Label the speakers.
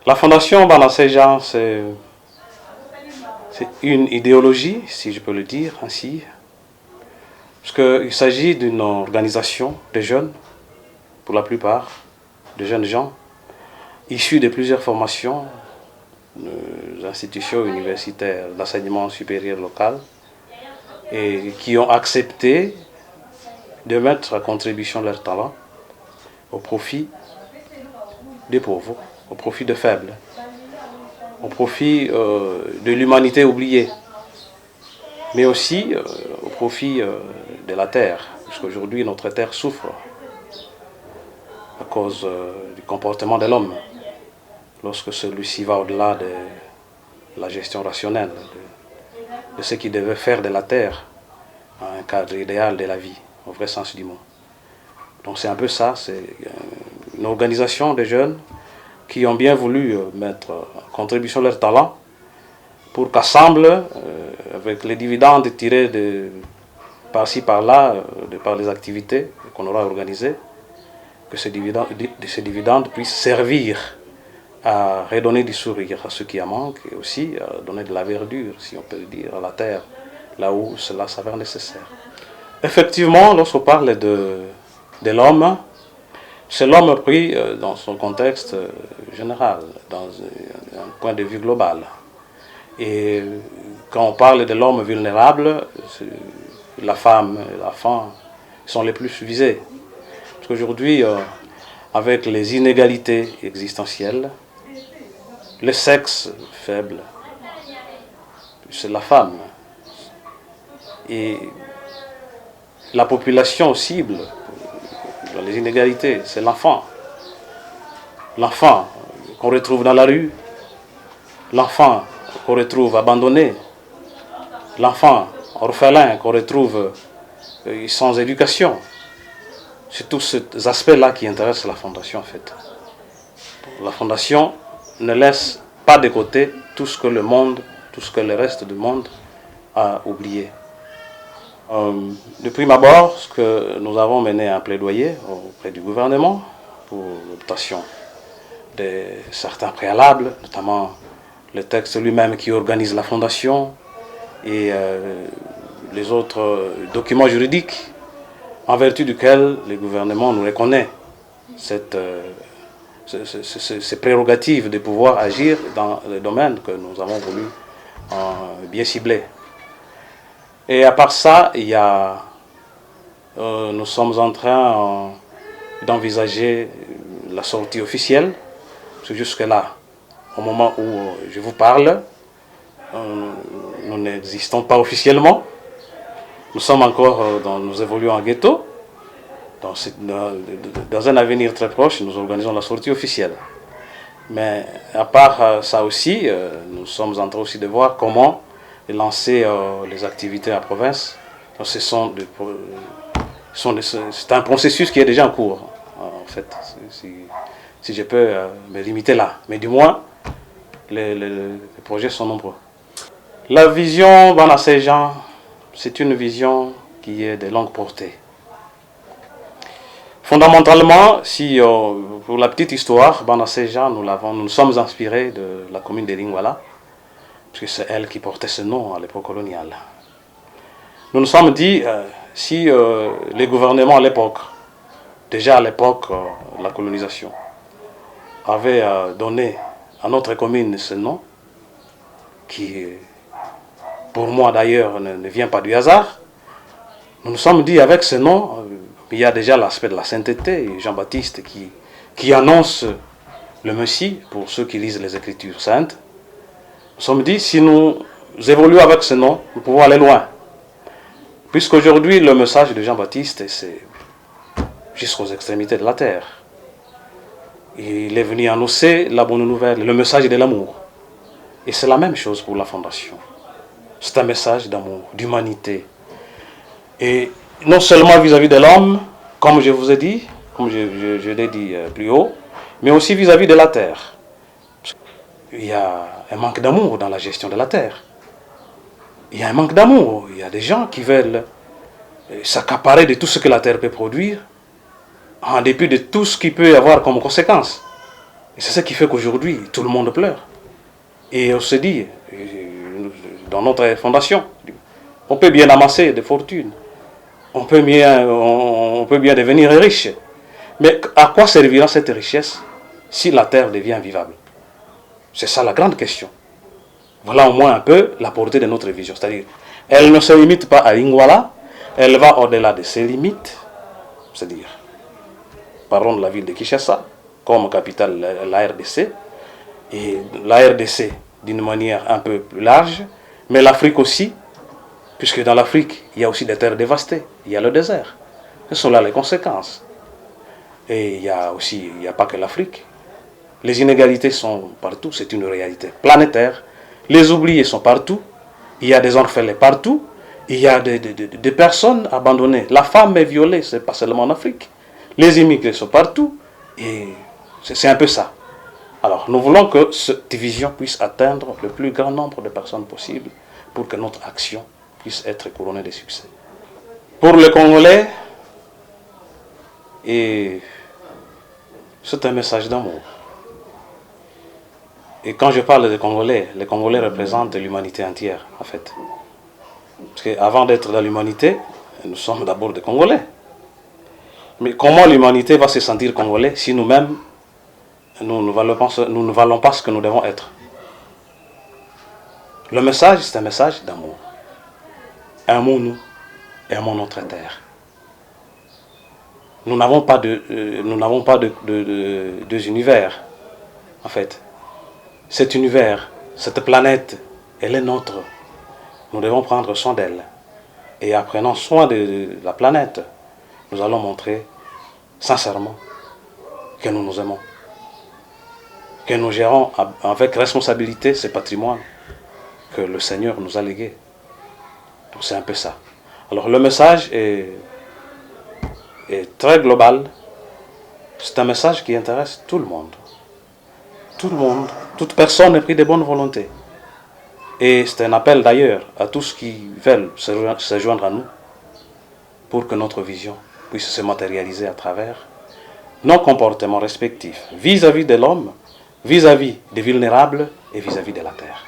Speaker 1: La Fondation Bana Sejan, c'est une idéologie, si je peux le dire ainsi, parce qu'il s'agit d'une organisation de jeunes, pour la plupart, de jeunes gens, issus de plusieurs formations, des institutions universitaires d'enseignement supérieur local, et qui ont accepté de mettre à contribution leur talent au profit des pauvres, au profit des faibles, au profit de l'humanité oubliée, mais aussi au profit de la terre, puisqu'aujourd'hui notre terre souffre à cause du comportement de l'homme, lorsque celui-ci va au-delà de la gestion rationnelle, de ce qui devait faire de la terre un cadre idéal de la vie, au vrai sens du mot. Donc c'est un peu ça, c'est une organisation de jeunes qui ont bien voulu mettre en contribution leur talent pour qu'ensemble, avec les dividendes tirés de par-ci par-là, par les activités qu'on aura organisées, que ces dividendes puissent servir à redonner du sourire à ceux qui en manquent et aussi à donner de la verdure, si on peut le dire, à la terre, là où cela s'avère nécessaire. Effectivement, lorsqu'on parle de l'homme, c'est l'homme pris dans son contexte général, dans un point de vue global. Et quand on parle de l'homme vulnérable, la femme et l'enfant sont les plus visés. Parce qu'aujourd'hui, avec les inégalités existentielles, le sexe faible, c'est la femme. Et la population cible dans les inégalités, c'est l'enfant. L'enfant qu'on retrouve dans la rue, l'enfant qu'on retrouve abandonné, l'enfant orphelin qu'on retrouve sans éducation. C'est tous ces aspects-là qui intéressent la Fondation en fait. La Fondation ne laisse pas de côté tout ce que le monde, tout ce que le reste du monde a oublié. De prime abord, ce que nous avons mené un plaidoyer auprès du gouvernement pour l'obtention de certains préalables, notamment le texte lui-même qui organise la Fondation et les autres documents juridiques en vertu duquel le gouvernement nous reconnaît ces prérogatives de pouvoir agir dans les domaines que nous avons voulu bien cibler. Et à part ça, nous sommes en train d'envisager la sortie officielle, parce que jusque-là, au moment où je vous parle, nous n'existons pas officiellement. Nous sommes encore, nous évoluons en ghetto. Dans un avenir très proche, nous organisons la sortie officielle. Mais à part ça aussi, nous sommes en train aussi de voir comment lancer les activités en province. C'est un processus qui est déjà en cours, en fait, si je peux me limiter là. Mais du moins, les projets sont nombreux. La vision Bana Sejan, c'est une vision qui est de longue portée. Fondamentalement, pour la petite histoire, Bana Sejan, nous sommes inspirés de la commune de Lingwala, parce que c'est elle qui portait ce nom à l'époque coloniale. Nous nous sommes dit, si les gouvernements à l'époque, déjà à l'époque de la colonisation, avaient donné à notre commune ce nom, qui pour moi d'ailleurs ne vient pas du hasard, nous nous sommes dit avec ce nom, il y a déjà l'aspect de la sainteté, Jean-Baptiste qui annonce le Messie pour ceux qui lisent les Écritures saintes. Nous nous sommes dit, si nous évoluons avec ce nom, nous pouvons aller loin. Puisqu'aujourd'hui, le message de Jean-Baptiste, c'est jusqu'aux extrémités de la terre. Il est venu annoncer la bonne nouvelle, le message de l'amour. Et c'est la même chose pour la Fondation. C'est un message d'amour, d'humanité. Et non seulement vis-à-vis de l'homme, comme je vous ai dit, comme je l'ai dit plus haut, mais aussi vis-à-vis de la terre. Il y a un manque d'amour dans la gestion de la terre. Il y a un manque d'amour. Il y a des gens qui veulent s'accaparer de tout ce que la terre peut produire, en dépit de tout ce qu'il peut y avoir comme conséquence. Et c'est ça qui fait qu'aujourd'hui, tout le monde pleure. Et on se dit, dans notre fondation, on peut bien amasser des fortunes, on peut bien devenir riche. Mais à quoi servira cette richesse si la terre devient vivable? C'est ça la grande question. Voilà au moins un peu la portée de notre vision. C'est-à-dire, elle ne se limite pas à Lingwala, elle va au-delà de ses limites, c'est-à-dire, parlons de la ville de Kinshasa, comme capitale la RDC, et la RDC d'une manière un peu plus large, mais l'Afrique aussi, puisque dans l'Afrique, il y a aussi des terres dévastées, il y a le désert. Ce sont là les conséquences. Et il n'y a pas que l'Afrique. Les inégalités sont partout, c'est une réalité planétaire. Les oubliés sont partout, il y a des orphelins partout, il y a des personnes abandonnées. La femme est violée, ce n'est pas seulement en Afrique. Les immigrés sont partout, et c'est un peu ça. Alors, nous voulons que cette division puisse atteindre le plus grand nombre de personnes possible pour que notre action puisse être couronnée de succès. Pour les Congolais, c'est un message d'amour. Et quand je parle des Congolais, les Congolais représentent l'humanité entière, en fait. Parce qu'avant d'être dans l'humanité, nous sommes d'abord des Congolais. Mais comment l'humanité va se sentir Congolais si nous-mêmes, nous ne valons pas ce que nous devons être? Le message, c'est un message d'amour. Aimons-nous, aimons notre terre. Nous n'avons pas deux univers, en fait. Cet univers, cette planète, elle est nôtre. Nous devons prendre soin d'elle. Et en prenant soin de la planète, nous allons montrer sincèrement que nous nous aimons. Que nous gérons avec responsabilité ce patrimoine que le Seigneur nous a légué. Donc c'est un peu ça. Alors le message est très global. C'est un message qui intéresse tout le monde. Tout le monde, toute personne est prise de bonne volonté. Et c'est un appel d'ailleurs à tous qui veulent se joindre à nous pour que notre vision puisse se matérialiser à travers nos comportements respectifs vis-à-vis de l'homme, vis-à-vis des vulnérables et vis-à-vis de la terre.